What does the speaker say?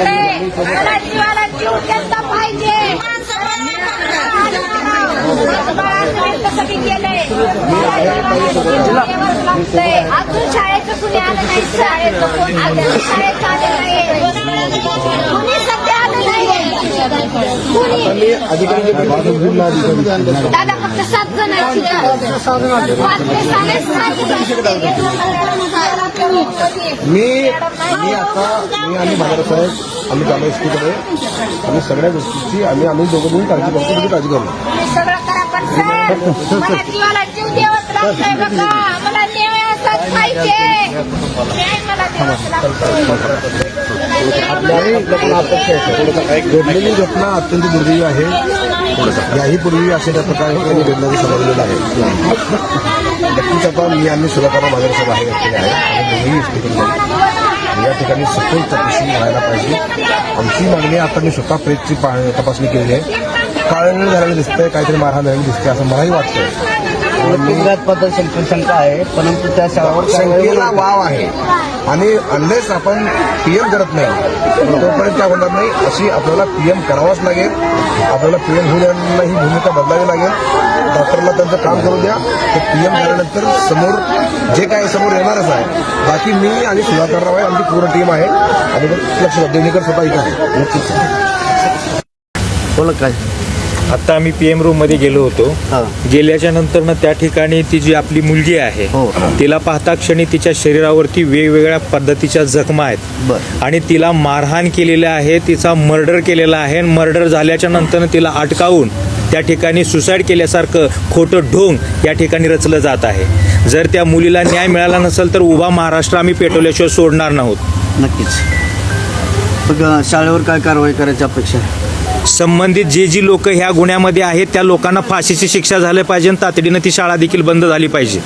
मला जीवाला जीव घेतला पाहिजे. कसं बी केलंय अजून शाळेचं कुणी आलं नाही. शाळेचं कोण आलं शाळेचं आलं नाही. कुणी सध्या आलं नाही. दादा फक्त 7 जण आहेत. 5 ते 6:30 मी आणि भागार साहेब आम्ही जाणं स्कूलकडे आम्ही सगळ्या गोष्टीची आम्ही दोघं मिळून काळजी करतो. तुम्ही काळजी करू सगळं करा पण साहेब मला जीवाला जीव द्यावाच लागतंय बघा. मला न्याय असाच पाहिजे. न्याय मला द्यावाच लागतोय. घडलेली घटना अत्यंत दुर्दैवी आहे. याही पूर्वी अशा त्या प्रकारे घडण्याचं समजलेलं आहे. नक्कीच आता मी आणि सुधाकर भागार साहेब आहे आणि दोन्ही या ठिकाणी सखोल चौकशी व्हायला पाहिजे. आमची मागणी आता मी स्वतः प्रेसची तपासणी केली आहे. काळं झालेलं दिसतंय, काहीतरी मारहाण झालेली दिसते असं मलाही वाटतंय. लिंगातबद्दल शंका आहे, परंतु त्या शाळावर शंकेला वाव आहे आणि अनलेस आपण पीएम करत नाही तोपर्यंत काय होणार नाही. अशी आपल्याला पीएम करावाच लागेल. आपल्याला पीएम होण्याला ही भूमिका बदलावी लागेल. डॉक्टरला त्यांचं काम करू द्या. ते पीएम झाल्यानंतर समोर जे काय समोर येणारच आहे. बाकी मी आणि सुधाकर राव आहे, आमची पूर्ण टीम आहे आणि लक्ष देवणीकर स्वतः इथं आहे. नक्कीच बोला काय. आता आम्ही पीएम रूम मध्ये गेलो होतो. गेल्याच्या नंतर ना त्या ठिकाणी ती जी आपली मुलगी आहे तिला पाहता क्षणी तिच्या शरीरावरती वेगवेगळ्या पद्धतीच्या जखमा आहेत आणि तिला मारहाण केलेली आहे. तिचा मर्डर केलेला आहे. मर्डर झाल्याच्या नंतर तिला अटकावून त्या ठिकाणी सुसाईड केल्यासारखं खोटं ढोंग या ठिकाणी रचलं जात आहे. जर त्या मुलीला न्याय मिळाला नसेल तर उभा महाराष्ट्र आम्ही पेटवल्याशिवाय सोडणार नाहीत. नक्कीच. मग शाळेवर काय कारवाई करायची अपेक्षा आहे? संबंधित जी लोक ह्या गुन्ह्यामध्ये आहेत त्या लोकांना फाशीची शिक्षा झाली पाहिजे. तातडीनं ती शाळा देखील बंद झाली पाहिजे.